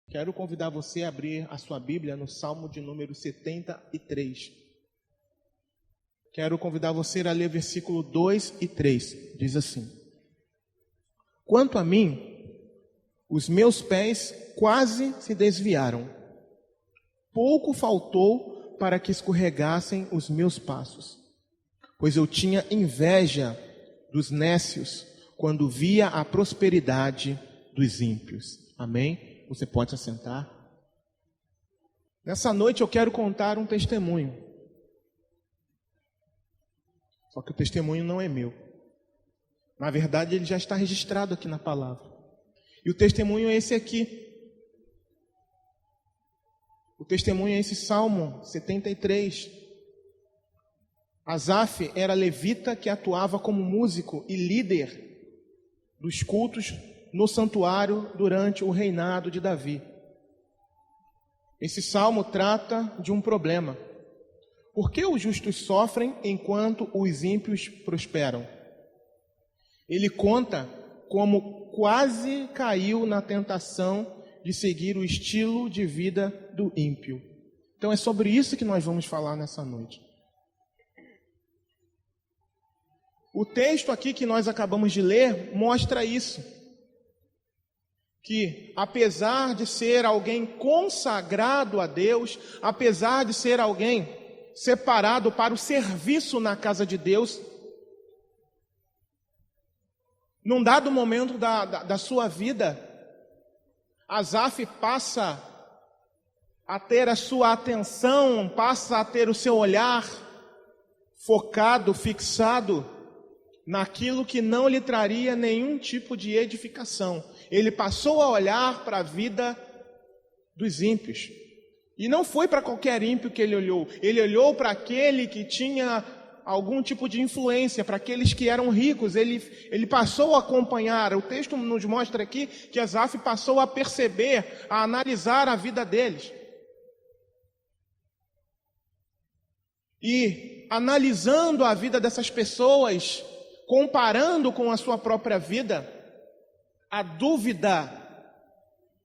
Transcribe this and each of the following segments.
Quero convidar você a abrir a sua Bíblia no Salmo de número 73. Quero convidar você a ler versículo 2 e 3. Diz assim: Quanto a mim, os meus pés quase se desviaram. Pouco faltou para que escorregassem os meus passos, pois eu tinha inveja dos nécios quando via a prosperidade dos ímpios. Amém? Você pode se assentar. Nessa noite eu quero contar um testemunho. Só que o testemunho não é meu. Na verdade, ele já está registrado aqui na palavra. E o testemunho é esse aqui. O testemunho é esse Salmo 73. Asaf era levita que atuava como músico e líder dos cultos no santuário durante o reinado de Davi. Esse salmo trata de um problema. Por que os justos sofrem enquanto os ímpios prosperam? Ele conta como quase caiu na tentação de seguir o estilo de vida do ímpio. Então é sobre isso que nós vamos falar nessa noite. O texto aqui que nós acabamos de ler mostra isso. Que apesar de ser alguém consagrado a Deus, apesar de ser alguém separado para o serviço na casa de Deus, num dado momento da sua vida, Asaf passa a ter a sua atenção, passa a ter o seu olhar focado, fixado naquilo que não lhe traria nenhum tipo de edificação. Ele passou a olhar para a vida dos ímpios. E não foi para qualquer ímpio que ele olhou. Ele olhou para aquele que tinha algum tipo de influência, para aqueles que eram ricos. Ele passou a acompanhar. O texto nos mostra aqui que Asaf passou a perceber, a analisar a vida deles. E analisando a vida dessas pessoas, comparando com a sua própria vida, a dúvida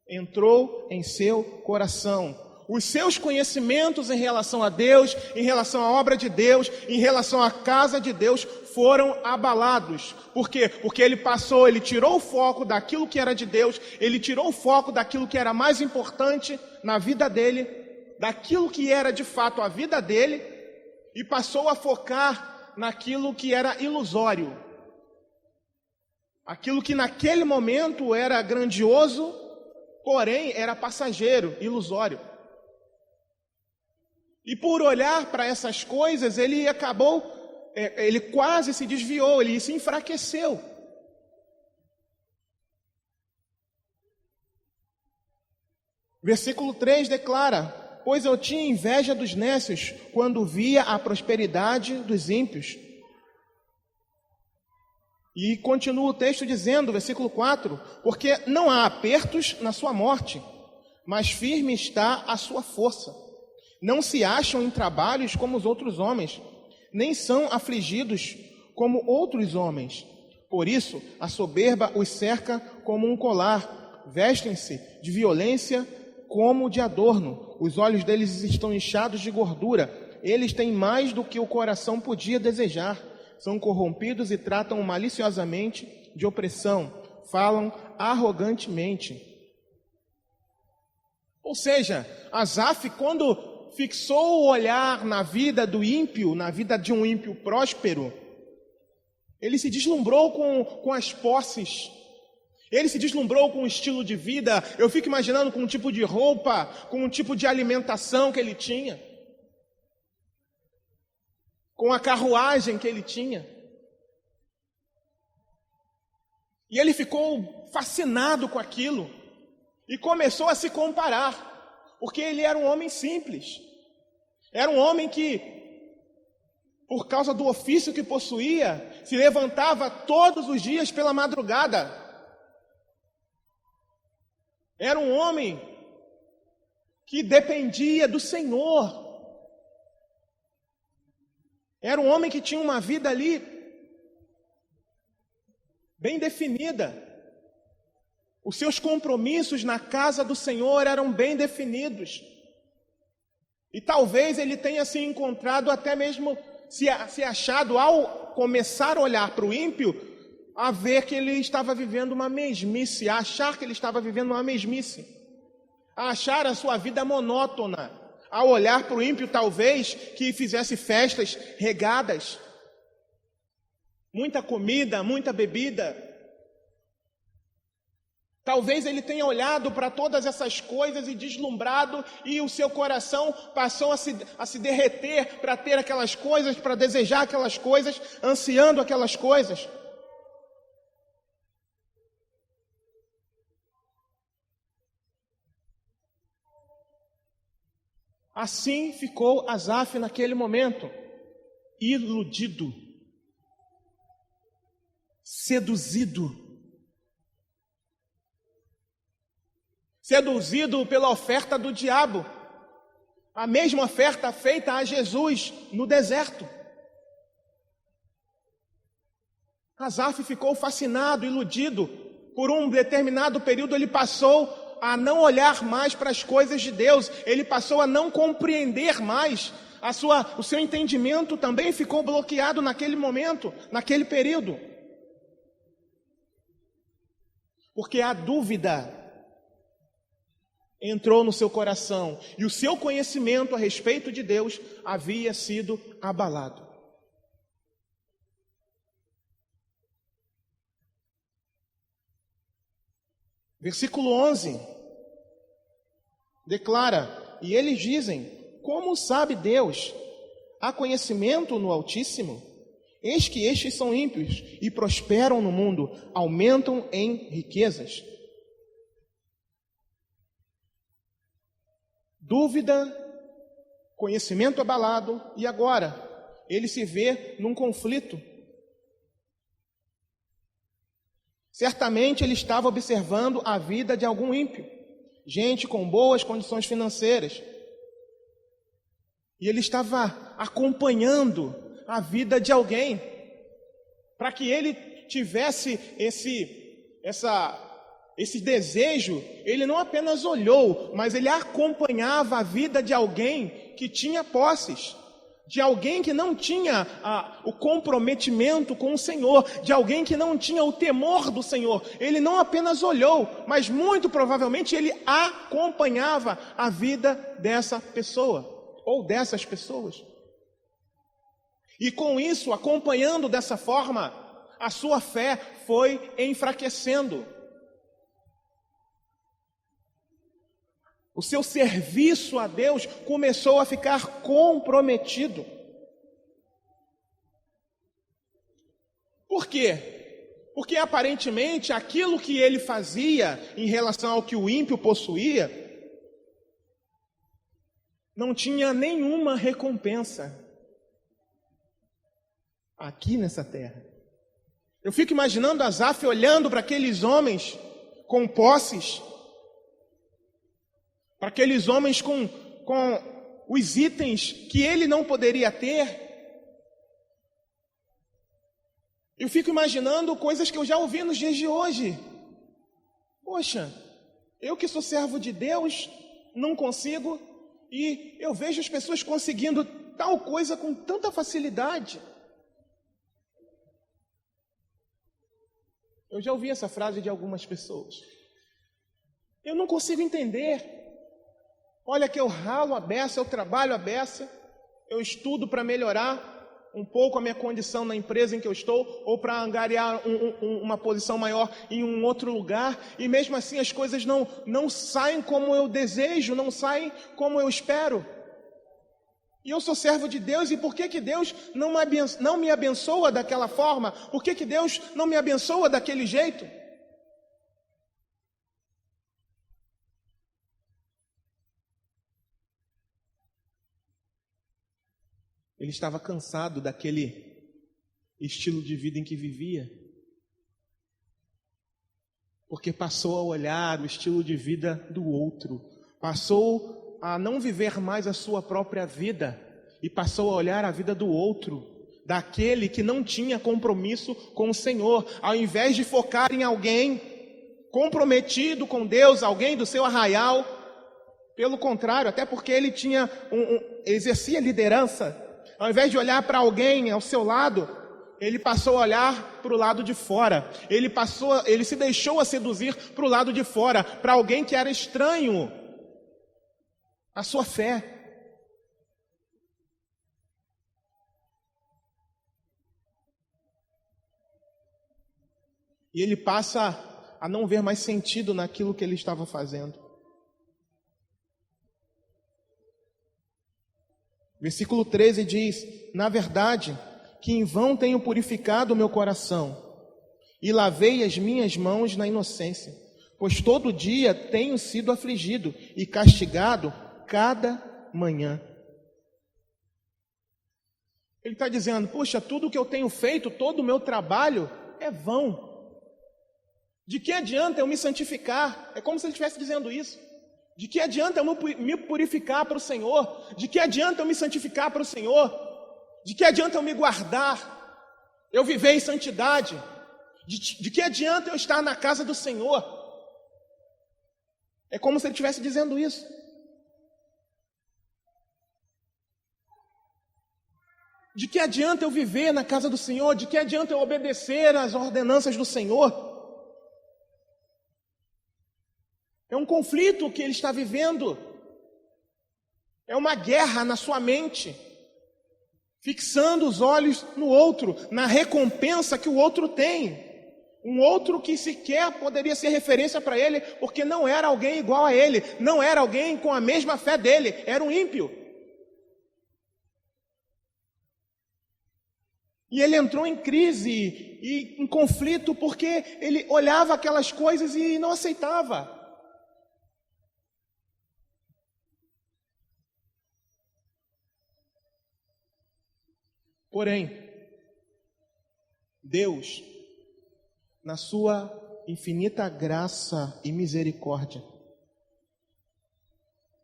entrou em seu coração. Os seus conhecimentos em relação a Deus, em relação à obra de Deus, em relação à casa de Deus, foram abalados. Por quê? Porque ele tirou o foco daquilo que era de Deus, ele tirou o foco daquilo que era mais importante na vida dele, daquilo que era de fato a vida dele, e passou a focar naquilo que era ilusório. Aquilo que naquele momento era grandioso, porém era passageiro, ilusório. E por olhar para essas coisas, ele quase se desviou, ele se enfraqueceu. Versículo 3 declara: Pois eu tinha inveja dos nécios quando via a prosperidade dos ímpios. E continua o texto dizendo, versículo 4, porque não há apertos na sua morte, mas firme está a sua força. Não se acham em trabalhos como os outros homens, nem são afligidos como outros homens. Por isso, a soberba os cerca como um colar, vestem-se de violência como de adorno. Os olhos deles estão inchados de gordura, eles têm mais do que o coração podia desejar. São corrompidos e tratam maliciosamente de opressão, falam arrogantemente. Ou seja, Asaf, quando fixou o olhar na vida do ímpio, na vida de um ímpio próspero, ele se deslumbrou com as posses, ele se deslumbrou com o estilo de vida. Eu fico imaginando com um tipo de roupa, com um tipo de alimentação que ele tinha, com a carruagem que ele tinha. E ele ficou fascinado com aquilo e começou a se comparar, porque ele era um homem simples. Era um homem que, por causa do ofício que possuía, se levantava todos os dias pela madrugada. Era um homem que dependia do Senhor. Era um homem que tinha uma vida ali bem definida. Os seus compromissos na casa do Senhor eram bem definidos. E talvez ele tenha se encontrado, até mesmo se achado, ao começar a olhar para o ímpio, a ver que ele estava vivendo uma mesmice, a achar que ele estava vivendo uma mesmice, a achar a sua vida monótona, ao olhar para o ímpio, talvez, que fizesse festas regadas, muita comida, muita bebida. Talvez ele tenha olhado para todas essas coisas e deslumbrado, e o seu coração passou a se derreter para ter aquelas coisas, para desejar aquelas coisas, ansiando aquelas coisas. Assim ficou Asaf naquele momento, iludido, seduzido pela oferta do diabo, a mesma oferta feita a Jesus no deserto. Asaf ficou fascinado, iludido. Por um determinado período ele passou a não olhar mais para as coisas de Deus, ele passou a não compreender mais, o seu entendimento também ficou bloqueado naquele momento, naquele período. Porque a dúvida entrou no seu coração e o seu conhecimento a respeito de Deus havia sido abalado. Versículo 11 declara: e eles dizem, como sabe Deus? Há conhecimento no Altíssimo? Eis que estes são ímpios e prosperam no mundo, aumentam em riquezas. Dúvida, conhecimento abalado, e agora ele se vê num conflito. Certamente ele estava observando a vida de algum ímpio, gente com boas condições financeiras, e ele estava acompanhando a vida de alguém, para que ele tivesse esse desejo. Ele não apenas olhou, mas ele acompanhava a vida de alguém que tinha posses, de alguém que não tinha o comprometimento com o Senhor, de alguém que não tinha o temor do Senhor. Ele não apenas olhou, mas muito provavelmente ele acompanhava a vida dessa pessoa, ou dessas pessoas. E com isso, acompanhando dessa forma, a sua fé foi enfraquecendo. O seu serviço a Deus começou a ficar comprometido. Por quê? Porque aparentemente aquilo que ele fazia em relação ao que o ímpio possuía não tinha nenhuma recompensa aqui nessa terra. Eu fico imaginando Asaf olhando para aqueles homens com posses, para aqueles homens com os itens que ele não poderia ter. Eu fico imaginando coisas que eu já ouvi nos dias de hoje. Poxa, eu que sou servo de Deus, não consigo, e eu vejo as pessoas conseguindo tal coisa com tanta facilidade. Eu já ouvi essa frase de algumas pessoas. Eu não consigo entender. Olha que eu ralo a beça, eu trabalho a beça, eu estudo para melhorar um pouco a minha condição na empresa em que eu estou, ou para angariar uma posição maior em um outro lugar, e mesmo assim as coisas não saem como eu desejo, não saem como eu espero. E eu sou servo de Deus, e por que Deus não me abençoa daquela forma? Por que Deus não me abençoa daquele jeito? Ele estava cansado daquele estilo de vida em que vivia, porque passou a olhar o estilo de vida do outro, passou a não viver mais a sua própria vida e passou a olhar a vida do outro, daquele que não tinha compromisso com o Senhor. Ao invés de focar em alguém comprometido com Deus, alguém do seu arraial. Pelo contrário, até porque ele tinha exercia liderança. Ao invés de olhar para alguém ao seu lado, ele passou a olhar para o lado de fora. Ele se deixou a seduzir para o lado de fora, para alguém que era estranho à sua fé. E ele passa a não ver mais sentido naquilo que ele estava fazendo. Versículo 13 diz: na verdade, que em vão tenho purificado o meu coração e lavei as minhas mãos na inocência, pois todo dia tenho sido afligido e castigado cada manhã. Ele está dizendo: puxa, tudo que eu tenho feito, todo o meu trabalho é vão. De que adianta eu me santificar? É como se ele estivesse dizendo isso. De que adianta eu me purificar para o Senhor? De que adianta eu me santificar para o Senhor? De que adianta eu me guardar? Eu viver em santidade? De que adianta eu estar na casa do Senhor? É como se ele estivesse dizendo isso. De que adianta eu viver na casa do Senhor? De que adianta eu obedecer às ordenanças do Senhor? É um conflito que ele está vivendo. É uma guerra na sua mente, fixando os olhos no outro, na recompensa que o outro tem. Um outro que sequer poderia ser referência para ele, porque não era alguém igual a ele, não era alguém com a mesma fé dele, era um ímpio. E ele entrou em crise e em conflito porque ele olhava aquelas coisas e não aceitava. Porém, Deus, na sua infinita graça e misericórdia,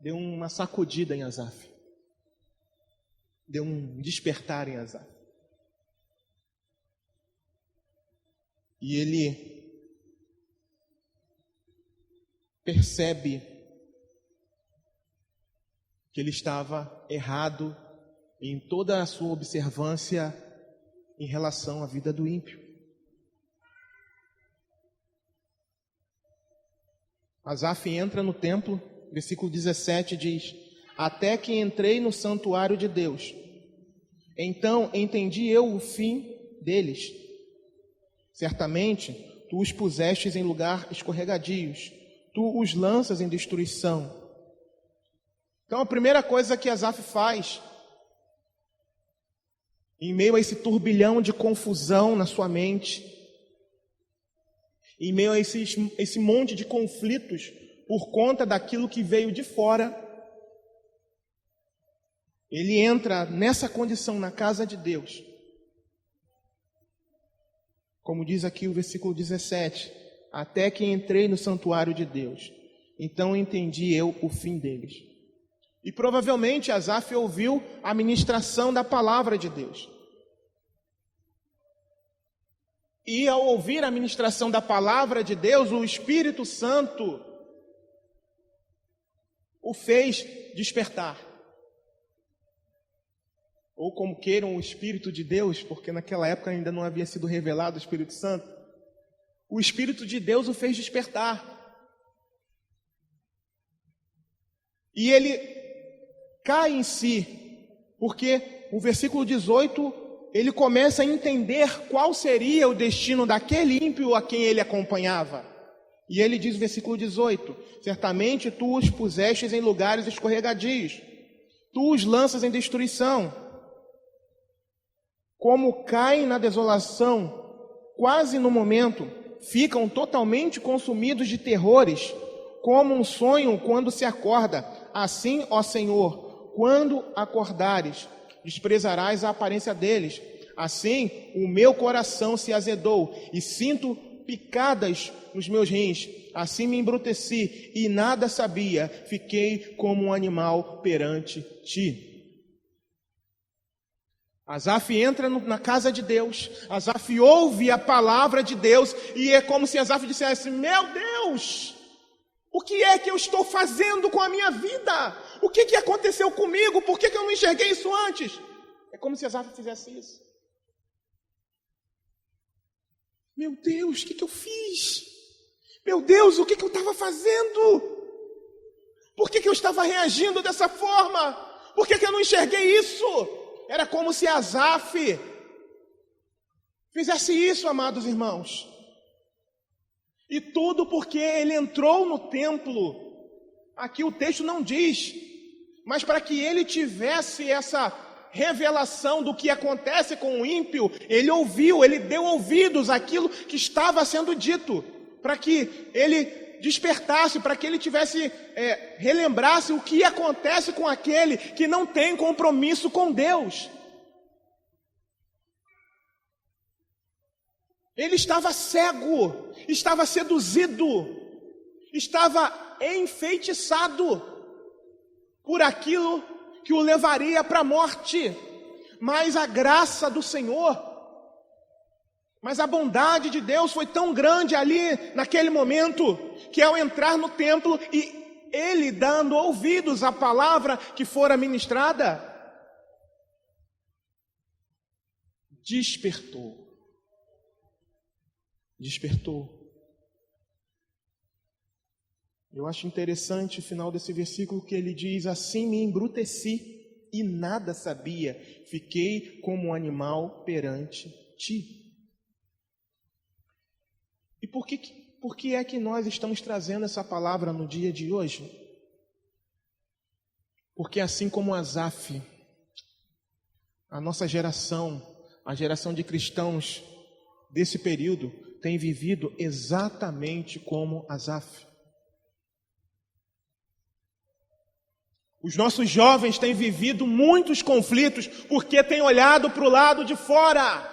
deu uma sacudida em Asaf. Deu um despertar em Asaf. E ele percebe que ele estava errado em toda a sua observância em relação à vida do ímpio. Asaf entra no templo, versículo 17 diz: até que entrei no santuário de Deus, então entendi eu o fim deles. Certamente, tu os pusestes em lugar escorregadios, tu os lanças em destruição. Então a primeira coisa que Asaf faz, em meio a esse turbilhão de confusão na sua mente, em meio a esse monte de conflitos por conta daquilo que veio de fora, ele entra nessa condição na casa de Deus. Como diz aqui o versículo 17, até que entrei no santuário de Deus, então entendi eu o fim deles. E provavelmente Asaf ouviu a ministração da palavra de Deus. E ao ouvir a ministração da palavra de Deus, o Espírito Santo o fez despertar. Ou como queiram, o Espírito de Deus, porque naquela época ainda não havia sido revelado o Espírito Santo. O Espírito de Deus o fez despertar. E ele cai em si, porque o versículo 18, ele começa a entender qual seria o destino daquele ímpio a quem ele acompanhava. E ele diz no versículo 18, certamente tu os pusestes em lugares escorregadios, tu os lanças em destruição. Como caem na desolação, quase no momento, ficam totalmente consumidos de terrores, como um sonho quando se acorda. Assim, ó Senhor, quando acordares, desprezarás a aparência deles. Assim, o meu coração se azedou e sinto picadas nos meus rins. Assim me embruteci e nada sabia. Fiquei como um animal perante ti. Asaf entra na casa de Deus, Asaf ouve a palavra de Deus, e é como se Asaf dissesse: meu Deus, o que é que eu estou fazendo com a minha vida? O que aconteceu comigo? Por que eu não enxerguei isso antes? É como se Asaf fizesse isso. Meu Deus, o que eu fiz? Meu Deus, o que eu estava fazendo? Por que eu estava reagindo dessa forma? Por que eu não enxerguei isso? Era como se Asaf fizesse isso, amados irmãos. E tudo porque ele entrou no templo. Aqui o texto não diz, mas para que ele tivesse essa revelação do que acontece com o ímpio, ele ouviu, ele deu ouvidos àquilo que estava sendo dito, para que ele despertasse, para que ele relembrasse o que acontece com aquele que não tem compromisso com Deus. Ele estava cego, estava seduzido, estava enfeitiçado por aquilo que o levaria para a morte. Mas a graça do Senhor, mas a bondade de Deus foi tão grande ali naquele momento, que ao entrar no templo e ele dando ouvidos à palavra que fora ministrada, despertou. Eu acho interessante o final desse versículo que ele diz: assim me embruteci e nada sabia, fiquei como um animal perante ti. E por que é que nós estamos trazendo essa palavra no dia de hoje? Porque assim como Asaf, a nossa geração, a geração de cristãos desse período, tem vivido exatamente como Asaf. Os nossos jovens têm vivido muitos conflitos porque têm olhado para o lado de fora.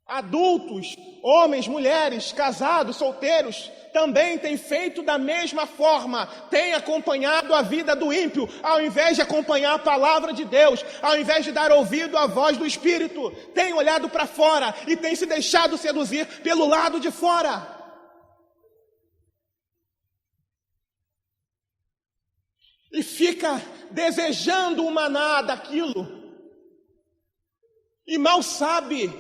Adultos, homens, mulheres, casados, solteiros, também têm feito da mesma forma. Têm acompanhado a vida do ímpio, ao invés de acompanhar a palavra de Deus, ao invés de dar ouvido à voz do Espírito. Têm olhado para fora e têm se deixado seduzir pelo lado de fora. E fica desejando o maná daquilo. E mal sabe.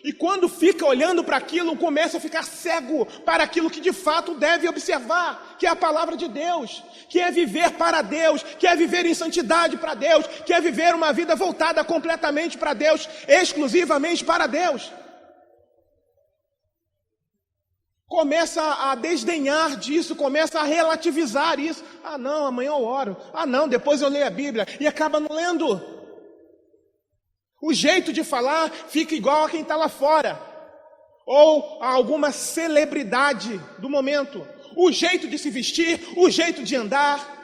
E quando fica olhando para aquilo, começa a ficar cego para aquilo que de fato deve observar, que é a palavra de Deus, que é viver para Deus, que é viver em santidade para Deus, que é viver uma vida voltada completamente para Deus, exclusivamente para Deus. Começa a desdenhar disso, começa a relativizar isso. Ah não, amanhã eu oro. Ah não, depois eu leio a Bíblia. E acaba não lendo. O jeito de falar fica igual a quem está lá fora. Ou a alguma celebridade do momento. O jeito de se vestir, o jeito de andar.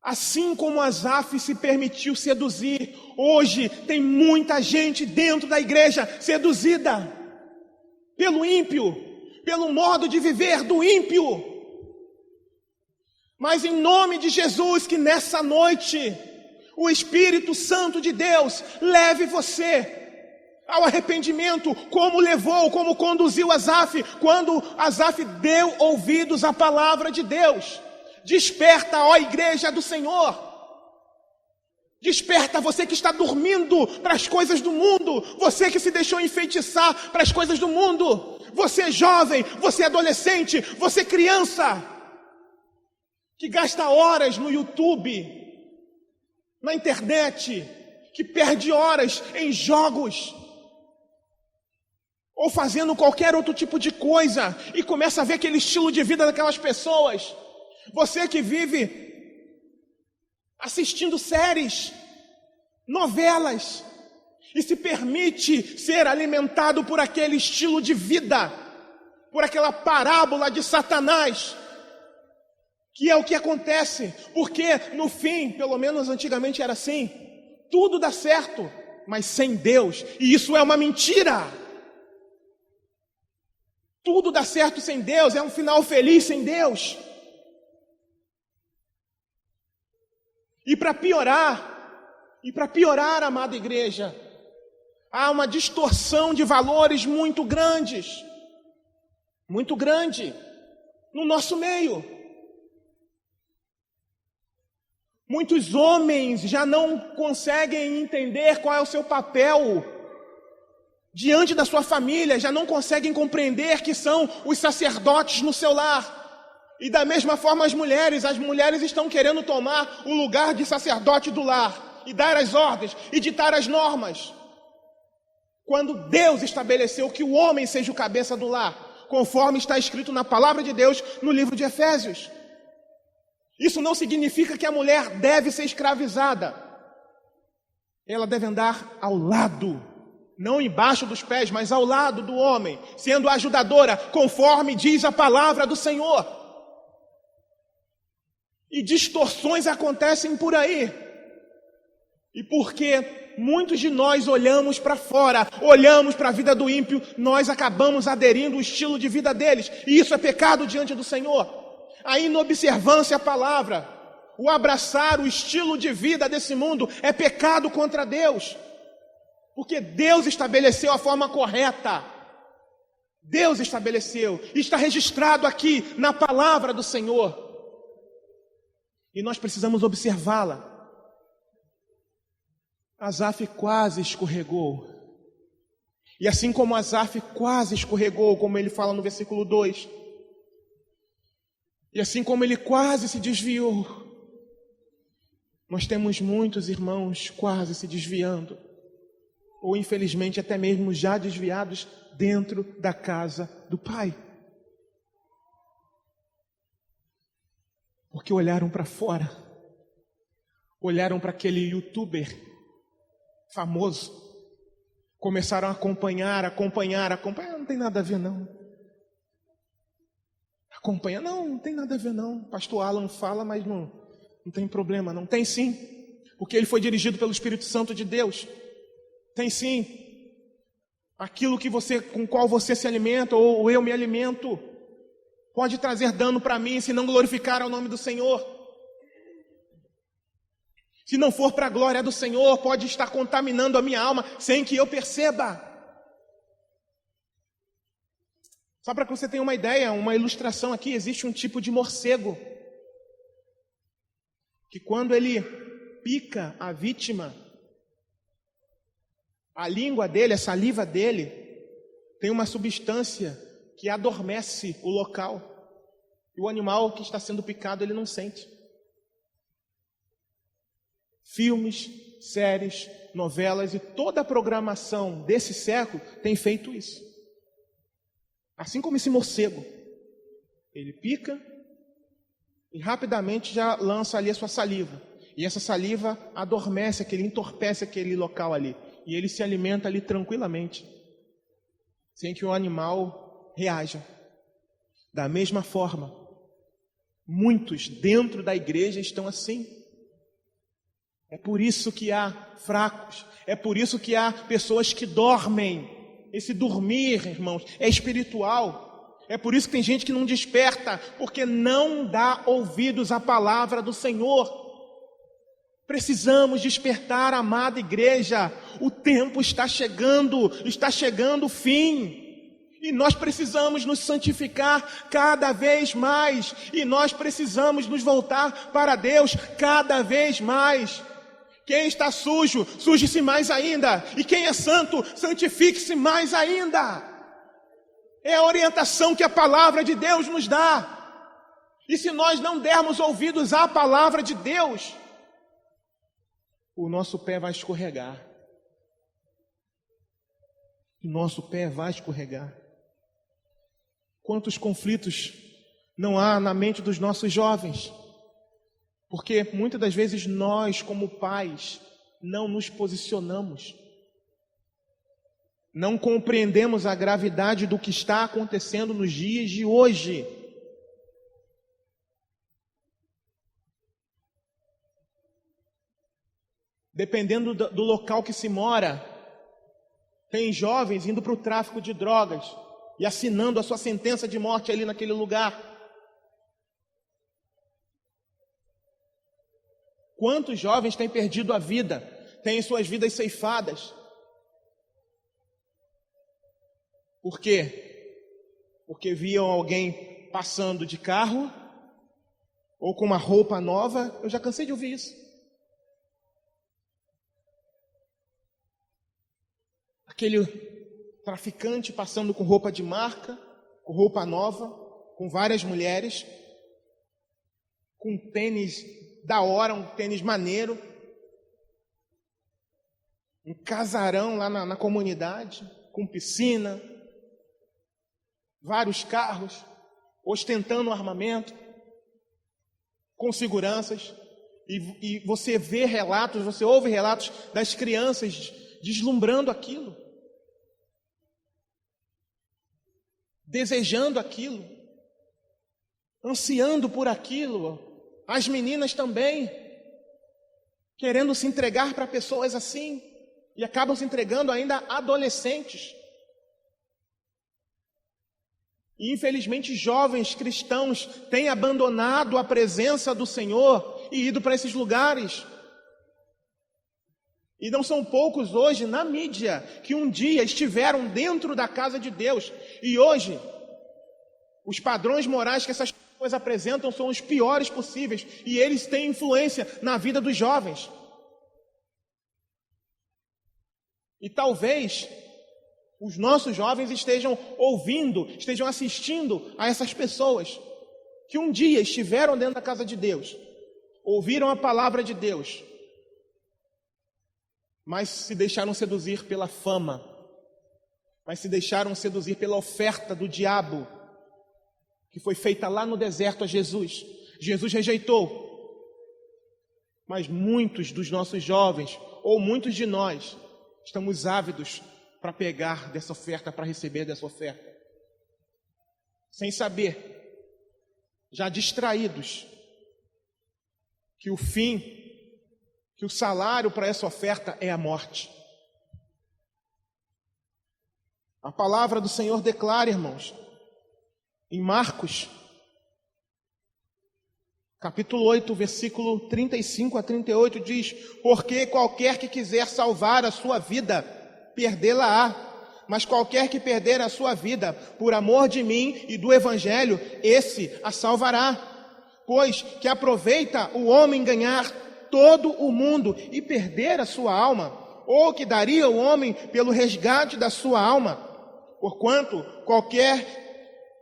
Assim como Asaf se permitiu seduzir, hoje tem muita gente dentro da igreja seduzida pelo ímpio, pelo modo de viver do ímpio. Mas em nome de Jesus, que nessa noite o Espírito Santo de Deus leve você ao arrependimento, como conduziu Asaf, quando Asaf deu ouvidos à palavra de Deus. Desperta, ó igreja do Senhor. Desperta você que está dormindo para as coisas do mundo, você que se deixou enfeitiçar para as coisas do mundo, você jovem, você adolescente, você criança, que gasta horas no YouTube, na internet, que perde horas em jogos, ou fazendo qualquer outro tipo de coisa, e começa a ver aquele estilo de vida daquelas pessoas. Você que vive assistindo séries, novelas, e se permite ser alimentado por aquele estilo de vida, por aquela parábola de Satanás, que é o que acontece, porque no fim, pelo menos antigamente era assim, tudo dá certo, mas sem Deus, e isso é uma mentira. Tudo dá certo sem Deus, é um final feliz sem Deus. E para piorar, amada igreja, há uma distorção de valores muito grande no nosso meio. Muitos homens já não conseguem entender qual é o seu papel diante da sua família, já não conseguem compreender que são os sacerdotes no seu lar. E da mesma forma as mulheres estão querendo tomar o lugar de sacerdote do lar e dar as ordens e ditar as normas. Quando Deus estabeleceu que o homem seja o cabeça do lar, conforme está escrito na palavra de Deus no livro de Efésios. Isso não significa que a mulher deve ser escravizada. Ela deve andar ao lado, não embaixo dos pés, mas ao lado do homem, sendo ajudadora, conforme diz a palavra do Senhor. E distorções acontecem por aí. E porque muitos de nós olhamos para fora, olhamos para a vida do ímpio, nós acabamos aderindo ao estilo de vida deles. E isso é pecado diante do Senhor. A inobservância à palavra, o abraçar o estilo de vida desse mundo é pecado contra Deus. Porque Deus estabeleceu a forma correta. Deus estabeleceu. E está registrado aqui na palavra do Senhor. E nós precisamos observá-la. Asaf quase escorregou. E assim como Asaf quase escorregou, como ele fala no versículo 2, e assim como ele quase se desviou, nós temos muitos irmãos quase se desviando, ou infelizmente até mesmo já desviados dentro da casa do Pai. Porque olharam para fora, olharam para aquele youtuber famoso, começaram a acompanhar, não tem nada a ver não. Acompanha, não tem nada a ver não. Pastor Alan fala, mas não tem problema, não tem sim, porque ele foi dirigido pelo Espírito Santo de Deus. Tem sim. Aquilo com qual você se alimenta, ou eu me alimento, pode trazer dano para mim se não glorificar ao nome do Senhor. Se não for para a glória do Senhor, pode estar contaminando a minha alma sem que eu perceba. Só para que você tenha uma ideia, uma ilustração aqui, existe um tipo de morcego que quando ele pica a vítima, a língua dele, a saliva dele, tem uma substância que adormece o local. E o animal que está sendo picado, ele não sente. Filmes, séries, novelas e toda a programação desse século tem feito isso. Assim como esse morcego, ele pica e rapidamente já lança ali a sua saliva. E essa saliva adormece, entorpece aquele local ali. E ele se alimenta ali tranquilamente, sem que o animal reaja. Da mesma forma, muitos dentro da igreja estão assim. É por isso que há fracos, é por isso que há pessoas que dormem. Esse dormir, irmãos, é espiritual. É por isso que tem gente que não desperta, porque não dá ouvidos à palavra do Senhor. Precisamos despertar, amada igreja. O tempo está chegando o fim. E nós precisamos nos santificar cada vez mais. E nós precisamos nos voltar para Deus cada vez mais. Quem está sujo, suje-se mais ainda. E quem é santo, santifique-se mais ainda. É a orientação que a palavra de Deus nos dá. E se nós não dermos ouvidos à palavra de Deus, o nosso pé vai escorregar. O nosso pé vai escorregar. Quantos conflitos não há na mente dos nossos jovens? Porque muitas das vezes nós, como pais, não nos posicionamos. Não compreendemos a gravidade do que está acontecendo nos dias de hoje. Dependendo do local que se mora, tem jovens indo para o tráfico de drogas e assinando a sua sentença de morte ali naquele lugar. Quantos jovens têm perdido a vida, têm suas vidas ceifadas? Por quê? Porque viam alguém passando de carro ou com uma roupa nova. Eu já cansei de ouvir isso. Aquele traficante passando com roupa de marca, com roupa nova, com várias mulheres, com tênis da hora, um tênis maneiro, um casarão lá na comunidade, com piscina, vários carros, ostentando armamento, com seguranças, e você vê relatos, você ouve relatos das crianças deslumbrando aquilo, desejando aquilo, ansiando por aquilo, as meninas também, querendo se entregar para pessoas assim, e acabam se entregando ainda adolescentes. E infelizmente jovens cristãos têm abandonado a presença do Senhor e ido para esses lugares. E não são poucos hoje na mídia que um dia estiveram dentro da casa de Deus e hoje os padrões morais que essas pessoas apresentam são os piores possíveis e eles têm influência na vida dos jovens. E talvez os nossos jovens estejam ouvindo, estejam assistindo a essas pessoas que um dia estiveram dentro da casa de Deus, ouviram a palavra de Deus, mas se deixaram seduzir pela fama, mas se deixaram seduzir pela oferta do diabo, que foi feita lá no deserto a Jesus. Jesus rejeitou, mas muitos dos nossos jovens, ou muitos de nós, estamos ávidos para pegar dessa oferta, para receber dessa oferta, sem saber, já distraídos, que o fim, que o salário para essa oferta é a morte. A palavra do Senhor declara, irmãos, em Marcos, capítulo 8, versículo 35 a 38, diz: porque qualquer que quiser salvar a sua vida, perdê-la-á, mas qualquer que perder a sua vida por amor de mim e do Evangelho, esse a salvará. Pois que aproveita o homem ganhar todo o mundo e perder a sua alma, ou que daria o homem pelo resgate da sua alma? Porquanto qualquer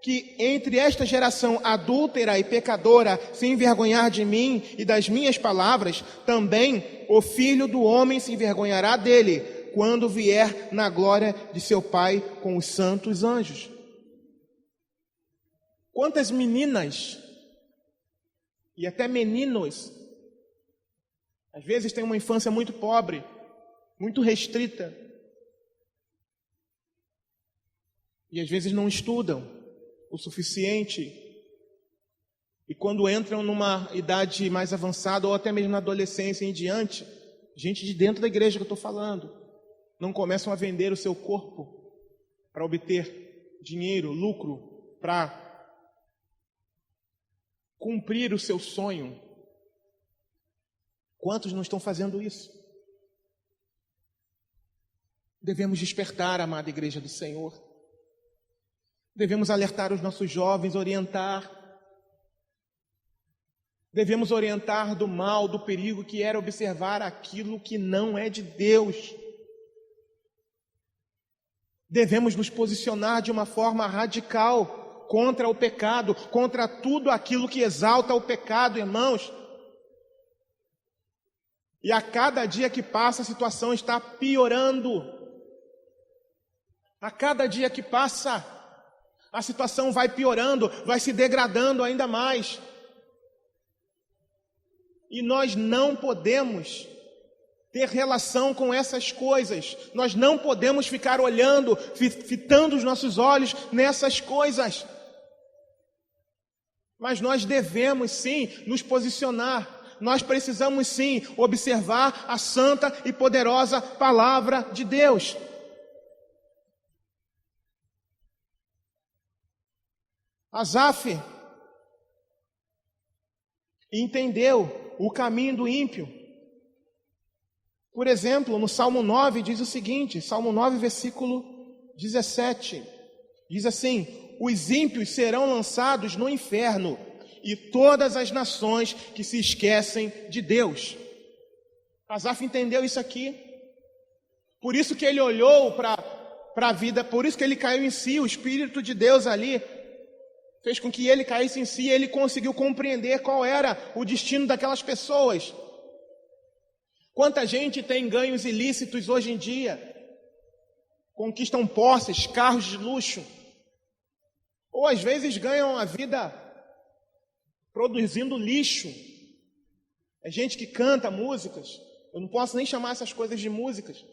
que entre esta geração adúltera e pecadora se envergonhar de mim e das minhas palavras, também o Filho do Homem se envergonhará dele, quando vier na glória de seu Pai com os santos anjos. Quantas meninas e até meninos, às vezes têm uma infância muito pobre, muito restrita, e às vezes não estudam o suficiente, e quando entram numa idade mais avançada, ou até mesmo na adolescência em diante, gente de dentro da igreja que eu estou falando, não começam a vender o seu corpo para obter dinheiro, lucro, para cumprir o seu sonho. Quantos não estão fazendo isso? Devemos despertar, amada igreja do Senhor. Devemos alertar os nossos jovens, orientar. Devemos orientar do mal, do perigo que era observar aquilo que não é de Deus. Devemos nos posicionar de uma forma radical contra o pecado, contra tudo aquilo que exalta o pecado, irmãos. E a cada dia que passa, a situação está piorando. A cada dia que passa, a situação vai piorando, vai se degradando ainda mais. E nós não podemos ter relação com essas coisas. Nós não podemos ficar olhando, fitando os nossos olhos nessas coisas. Mas nós devemos sim nos posicionar. Nós precisamos sim observar a santa e poderosa palavra de Deus. Asaf entendeu o caminho do ímpio. Por exemplo, no Salmo 9 diz o seguinte, Salmo 9, versículo 17, diz assim: os ímpios serão lançados no inferno, e todas as nações que se esquecem de Deus. Asaf entendeu isso aqui. Por isso que ele olhou para a vida, por isso que ele caiu em si. O Espírito de Deus ali fez com que ele caísse em si, e ele conseguiu compreender qual era o destino daquelas pessoas. Quanta gente tem ganhos ilícitos hoje em dia, conquistam posses, carros de luxo, ou às vezes ganham a vida produzindo lixo. É gente que canta músicas, eu não posso nem chamar essas coisas de músicas,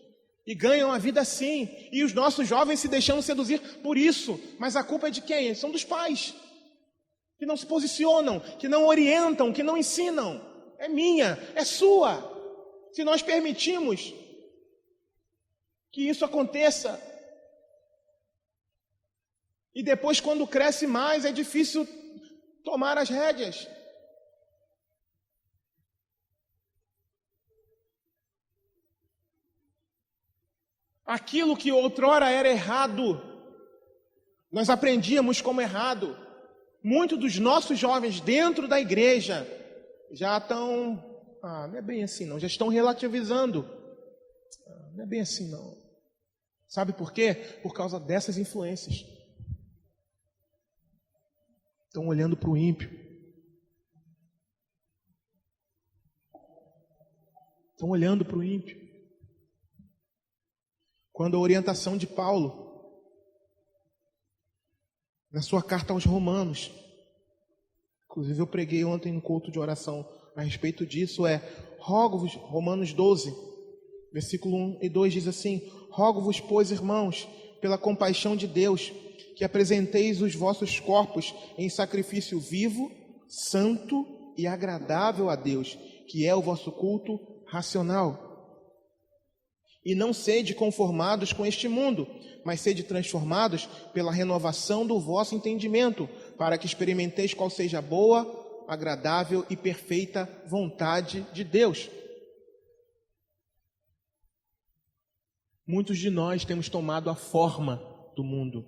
e ganham a vida assim, e os nossos jovens se deixando seduzir por isso. Mas a culpa é de quem? São dos pais, que não se posicionam, que não orientam, que não ensinam. É minha, é sua. Se nós permitimos que isso aconteça, e depois, quando cresce mais, é difícil tomar as rédeas. Aquilo que outrora era errado, nós aprendíamos como errado. Muitos dos nossos jovens dentro da igreja já estão... não é bem assim não, já estão relativizando. Não é bem assim não. Sabe por quê? Por causa dessas influências. Estão olhando para o ímpio. Estão olhando para o ímpio. Quando a orientação de Paulo, na sua carta aos Romanos, inclusive eu preguei ontem no culto de oração a respeito disso, rogo-vos, Romanos 12, versículo 1 e 2 diz assim: rogo-vos, pois, irmãos, pela compaixão de Deus, que apresenteis os vossos corpos em sacrifício vivo, santo e agradável a Deus, que é o vosso culto racional. E não sede conformados com este mundo, mas sede transformados pela renovação do vosso entendimento, para que experimenteis qual seja a boa, agradável e perfeita vontade de Deus. Muitos de nós temos tomado a forma do mundo.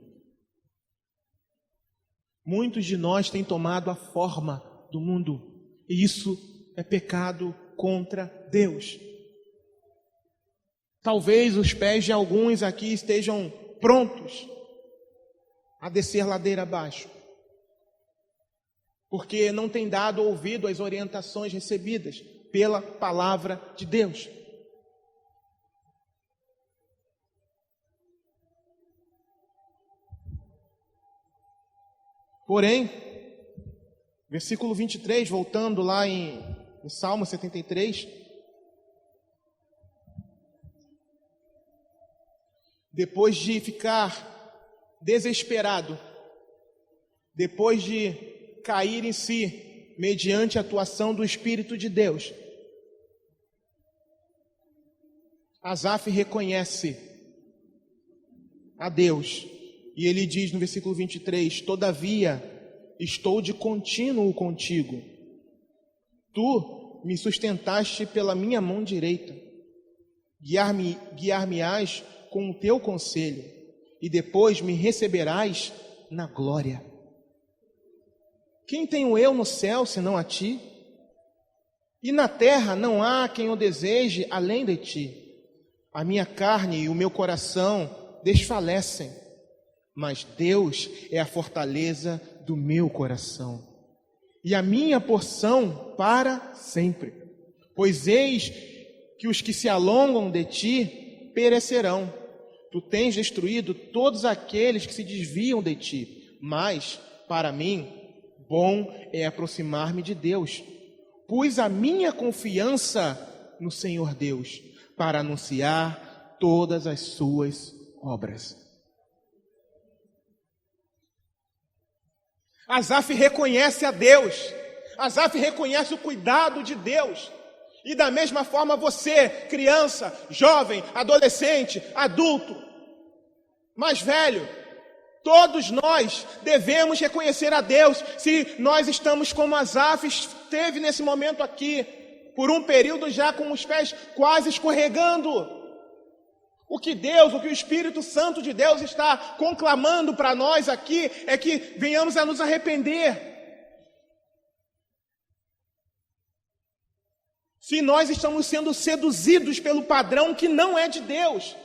Muitos de nós têm tomado a forma do mundo. E isso é pecado contra Deus. Talvez os pés de alguns aqui estejam prontos a descer ladeira abaixo, porque não têm dado ouvido às orientações recebidas pela palavra de Deus. Porém, versículo 23, voltando lá em Salmo 73, depois de ficar desesperado, depois de cair em si, mediante a atuação do Espírito de Deus, Asaf reconhece a Deus, e ele diz no versículo 23, todavia, estou de contínuo contigo, tu me sustentaste pela minha mão direita, guiar-me-ás com o teu conselho, e depois me receberás na glória. Quem tenho eu no céu, senão a ti? E na terra não há quem o deseje além de ti. A minha carne e o meu coração desfalecem, mas Deus é a fortaleza do meu coração, e a minha porção para sempre. Pois eis que os que se alongam de ti perecerão. Tu tens destruído todos aqueles que se desviam de ti, mas, para mim, bom é aproximar-me de Deus. Pus a minha confiança no Senhor Deus, para anunciar todas as suas obras. Asaf reconhece a Deus, Asaf reconhece o cuidado de Deus. E da mesma forma você, criança, jovem, adolescente, adulto, mais velho, todos nós devemos reconhecer a Deus. Se nós estamos como Asaf esteve nesse momento aqui, por um período já com os pés quase escorregando. O que o Espírito Santo de Deus está conclamando para nós aqui é que venhamos a nos arrepender. Se nós estamos sendo seduzidos pelo padrão que não é de Deus,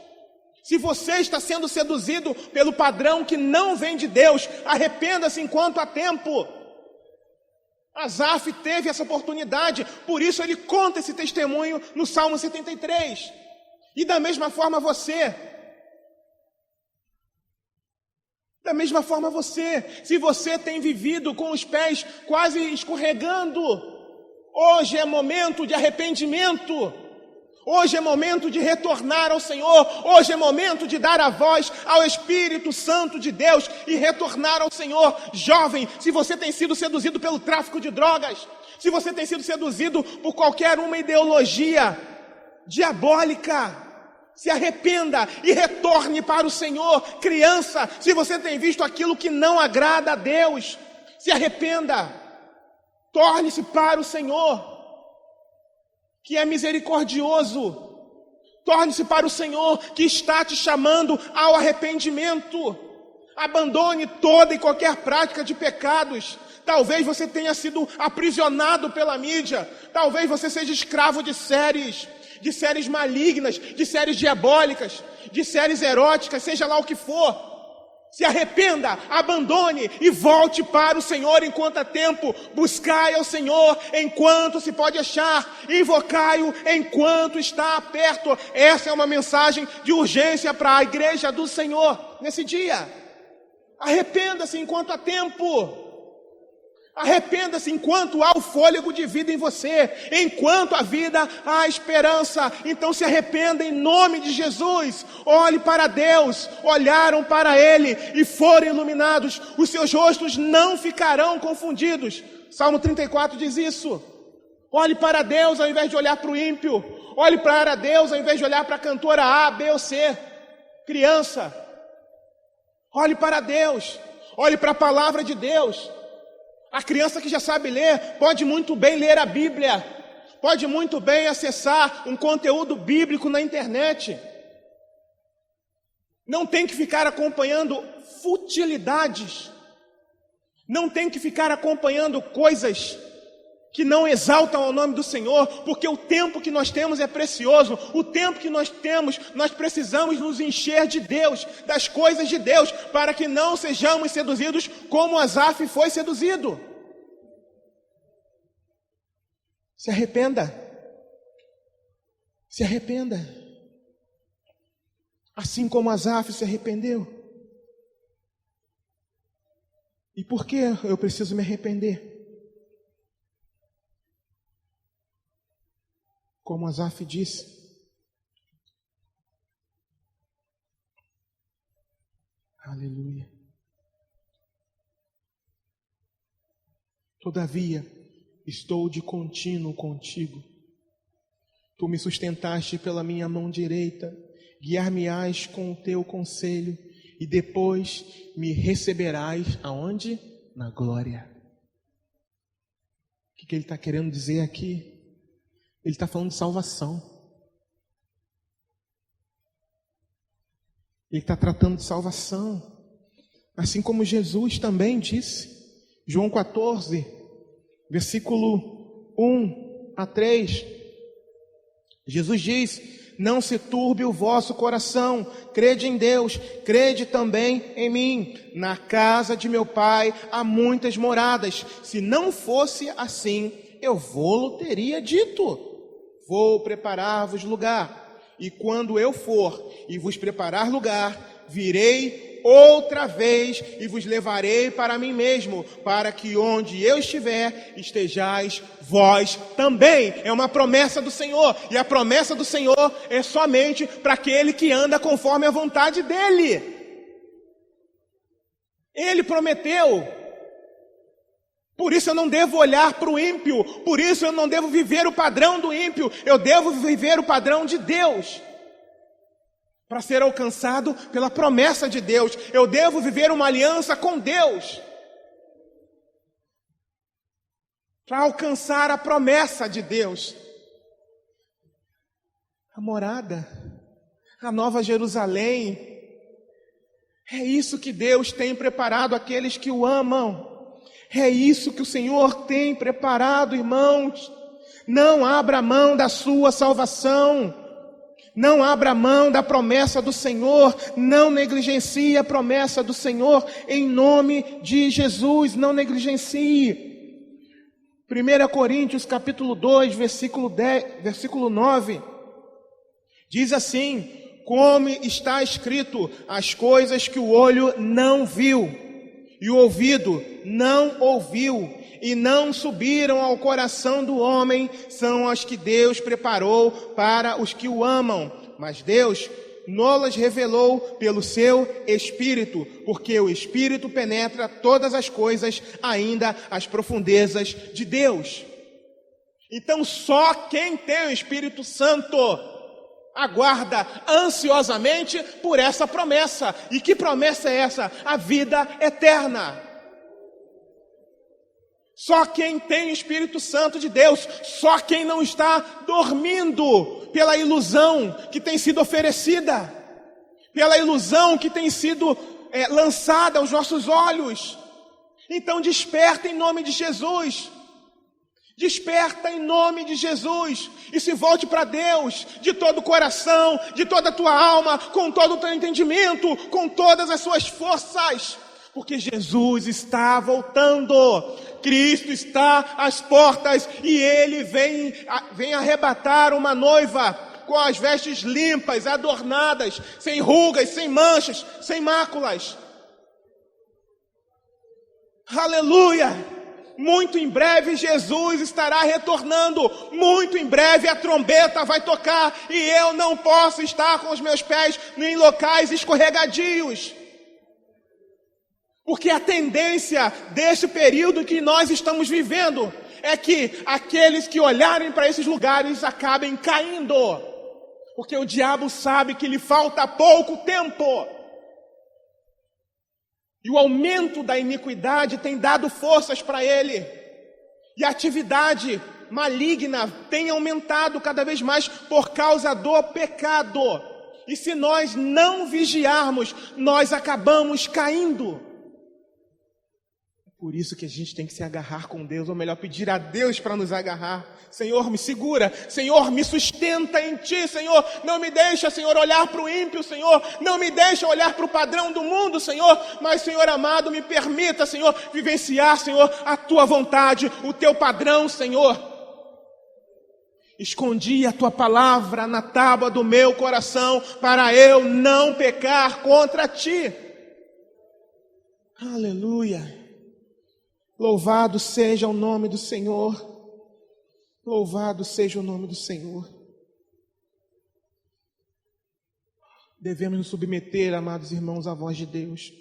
se você está sendo seduzido pelo padrão que não vem de Deus, arrependa-se enquanto há tempo. Asaf teve essa oportunidade, por isso ele conta esse testemunho no Salmo 73. E da mesma forma você. Da mesma forma você. Se você tem vivido com os pés quase escorregando, hoje é momento de arrependimento. Hoje é momento de retornar ao Senhor. Hoje é momento de dar a voz ao Espírito Santo de Deus e retornar ao Senhor. Jovem, se você tem sido seduzido pelo tráfico de drogas, se você tem sido seduzido por qualquer uma ideologia diabólica, se arrependa e retorne para o Senhor. Criança, se você tem visto aquilo que não agrada a Deus, se arrependa. Torne-se para o Senhor, que é misericordioso. Torne-se para o Senhor, que está te chamando ao arrependimento. Abandone toda e qualquer prática de pecados. Talvez você tenha sido aprisionado pela mídia. Talvez você seja escravo de séries malignas, de séries diabólicas, de séries eróticas, seja lá o que for. Se arrependa, abandone e volte para o Senhor enquanto há tempo. Buscai ao Senhor enquanto se pode achar. Invocai-o enquanto está perto. Essa é uma mensagem de urgência para a igreja do Senhor nesse dia. Arrependa-se enquanto há tempo. Arrependa-se enquanto há o fôlego de vida em você. Enquanto há vida, há esperança. Então se arrependa em nome de Jesus. Olhe para Deus. Olharam para Ele e foram iluminados. Os seus rostos não ficarão confundidos. Salmo 34 diz isso. Olhe para Deus ao invés de olhar para o ímpio. Olhe para Deus ao invés de olhar para a cantora A, B ou C. Criança, olhe para Deus. Olhe para a palavra de Deus. A criança que já sabe ler, pode muito bem ler a Bíblia, pode muito bem acessar um conteúdo bíblico na internet. Não tem que ficar acompanhando futilidades, não tem que ficar acompanhando coisas que não exaltam o nome do Senhor, porque o tempo que nós temos é precioso. O tempo que nós temos, nós precisamos nos encher de Deus, das coisas de Deus, para que não sejamos seduzidos como Asaf foi seduzido. Se arrependa. Se arrependa. Assim como Asaf se arrependeu. E por que eu preciso me arrepender? Como Asaf disse, aleluia. Todavia, estou de contínuo contigo. Tu me sustentaste pela minha mão direita, guiar-me-ás com o teu conselho, e depois me receberás aonde? Na glória. O que ele está querendo dizer aqui? Ele está falando de salvação. Ele está tratando de salvação. Assim como Jesus também disse. João 14, versículo 1 a 3. Jesus diz: não se turbe o vosso coração. Crede em Deus, crede também em mim. Na casa de meu Pai há muitas moradas. Se não fosse assim, eu vou-lo teria dito. Vou preparar-vos lugar, e quando eu for e vos preparar lugar, virei outra vez e vos levarei para mim mesmo, para que onde eu estiver, estejais vós também. É uma promessa do Senhor, e a promessa do Senhor é somente para aquele que anda conforme a vontade dEle. Ele prometeu. Por isso eu não devo olhar para o ímpio, por isso eu não devo viver o padrão do ímpio, eu devo viver o padrão de Deus. Para ser alcançado pela promessa de Deus, eu devo viver uma aliança com Deus. Para alcançar a promessa de Deus. a morada, a nova Jerusalém. É isso que Deus tem preparado àqueles que o amam. É isso que o Senhor tem preparado, irmãos. Não abra mão da sua salvação. Não abra mão da promessa do Senhor. Não negligencie a promessa do Senhor. Em nome de Jesus, não negligencie. 1 Coríntios capítulo 2, versículo 9. Diz assim: como está escrito, as coisas que o olho não viu, e o ouvido não ouviu, e não subiram ao coração do homem, são as que Deus preparou para os que o amam. Mas Deus nos revelou pelo seu Espírito, porque o Espírito penetra todas as coisas, ainda as profundezas de Deus. Então só quem tem o Espírito Santo aguarda ansiosamente por essa promessa. E que promessa é essa? A vida eterna. Só quem tem o Espírito Santo de Deus, só quem não está dormindo pela ilusão que tem sido oferecida, pela ilusão que tem sido lançada aos nossos olhos. Então desperta em nome de Jesus. Desperta em nome de Jesus e se volte para Deus de todo o coração, de toda a tua alma, com todo o teu entendimento, com todas as suas forças, porque Jesus está voltando, Cristo está às portas e Ele vem arrebatar uma noiva com as vestes limpas, adornadas, sem rugas, sem manchas, sem máculas. Aleluia! Muito em breve Jesus estará retornando, muito em breve a trombeta vai tocar e eu não posso estar com os meus pés em locais escorregadios. Porque a tendência desse período que nós estamos vivendo é que aqueles que olharem para esses lugares acabem caindo. Porque o diabo sabe que lhe falta pouco tempo. E o aumento da iniquidade tem dado forças para ele. E a atividade maligna tem aumentado cada vez mais por causa do pecado. E se nós não vigiarmos, nós acabamos caindo. Por isso que a gente tem que se agarrar com Deus, ou melhor, pedir a Deus para nos agarrar. Senhor, me segura. Senhor, me sustenta em Ti. Senhor, não me deixa, Senhor, olhar para o ímpio, Senhor. Não me deixa olhar para o padrão do mundo, Senhor. Mas, Senhor amado, me permita, Senhor, vivenciar, Senhor, a Tua vontade, o Teu padrão, Senhor. Escondi a Tua palavra na tábua do meu coração para eu não pecar contra Ti. Aleluia. Louvado seja o nome do Senhor. Louvado seja o nome do Senhor. Devemos nos submeter, amados irmãos, à voz de Deus.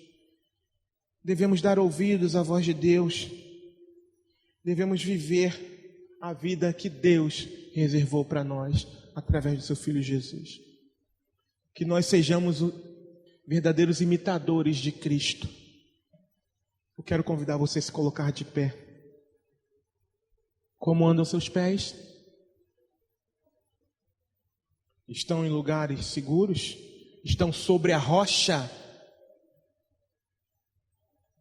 Devemos dar ouvidos à voz de Deus. Devemos viver a vida que Deus reservou para nós, através do seu Filho Jesus. Que nós sejamos verdadeiros imitadores de Cristo. Eu quero convidar você a se colocar de pé. Como andam seus pés? Estão em lugares seguros? Estão sobre a rocha?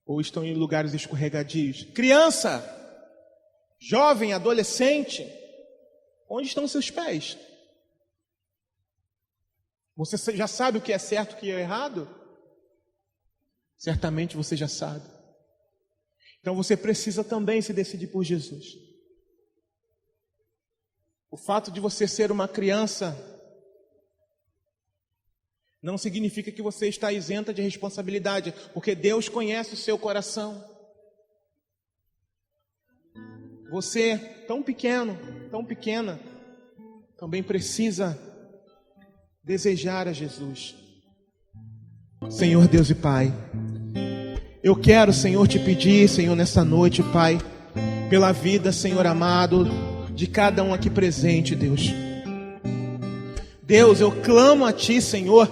Ou estão em lugares escorregadios? Criança, jovem, adolescente, onde estão seus pés? Você já sabe o que é certo e o que é errado? Certamente você já sabe. Então você precisa também se decidir por Jesus. O fato de você ser uma criança não significa que você está isenta de responsabilidade, porque Deus conhece o seu coração. Você, tão pequeno, tão pequena, também precisa desejar a Jesus. Senhor Deus e Pai, eu quero, Senhor, te pedir, Senhor, nessa noite, Pai, pela vida, Senhor amado, de cada um aqui presente, Deus. Deus, eu clamo a Ti, Senhor,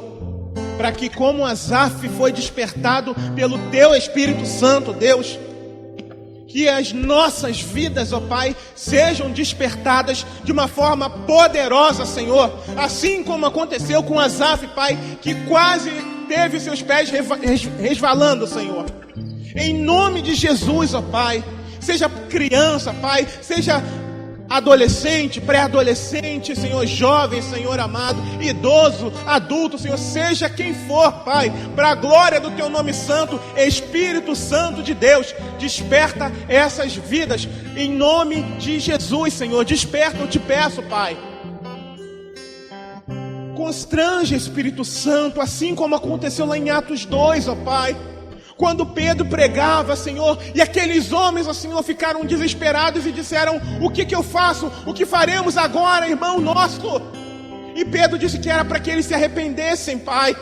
para que como Asaf foi despertado pelo Teu Espírito Santo, Deus, que as nossas vidas, ó Pai, sejam despertadas de uma forma poderosa, Senhor. Assim como aconteceu com Asaf, Pai, que quase teve seus pés resvalando, Senhor. Em nome de Jesus, ó Pai, seja criança, Pai, seja adolescente, pré-adolescente, Senhor, jovem, Senhor amado, idoso, adulto, Senhor, seja quem for, Pai, para a glória do Teu nome santo, Espírito Santo de Deus, desperta essas vidas, em nome de Jesus, Senhor, desperta, eu te peço, Pai. Constrange, Espírito Santo, assim como aconteceu lá em Atos 2, ó Pai, quando Pedro pregava, Senhor, e aqueles homens, ó Senhor, ficaram desesperados e disseram: o que eu faço? O que faremos agora, irmão nosso? E Pedro disse que era para que eles se arrependessem, Pai.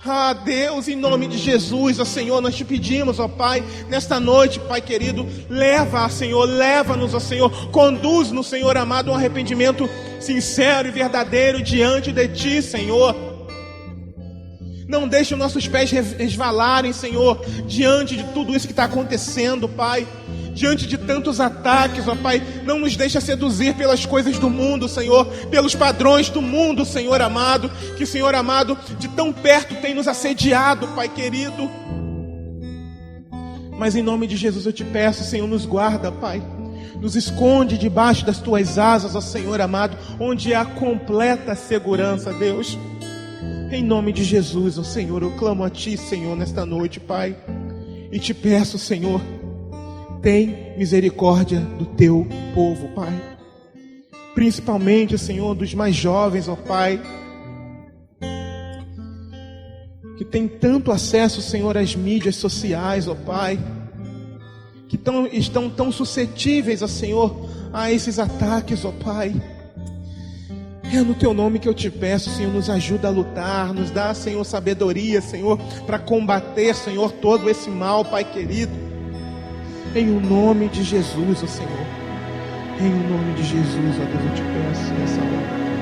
Ah, Deus, em nome de Jesus, ó Senhor, nós te pedimos, ó Pai, nesta noite, Pai querido, leva-nos, ó Senhor, conduz-nos, Senhor amado, a um arrependimento sincero e verdadeiro diante de Ti, Senhor. Não deixe os nossos pés resvalarem, Senhor, diante de tudo isso que está acontecendo, Pai. Diante de tantos ataques, ó Pai, não nos deixa seduzir pelas coisas do mundo, Senhor, pelos padrões do mundo, Senhor amado, que, Senhor amado, de tão perto tem nos assediado, Pai querido. Mas em nome de Jesus eu te peço, Senhor, nos guarda, Pai. Nos esconde debaixo das Tuas asas, ó Senhor amado, onde há completa segurança, Deus. Em nome de Jesus, ó Senhor, eu clamo a Ti, Senhor, nesta noite, Pai, e te peço, Senhor, tem misericórdia do Teu povo, Pai, principalmente, Senhor, dos mais jovens, ó Pai, que tem tanto acesso, Senhor, às mídias sociais, ó Pai, que estão tão suscetíveis, ó Senhor, a esses ataques, ó Pai. É no Teu nome que eu te peço, Senhor, nos ajuda a lutar, nos dá, Senhor, sabedoria, Senhor, para combater, Senhor, todo esse mal, Pai querido. Em o nome de Jesus, ó Senhor. Em o nome de Jesus, ó Deus, eu te peço nessa hora.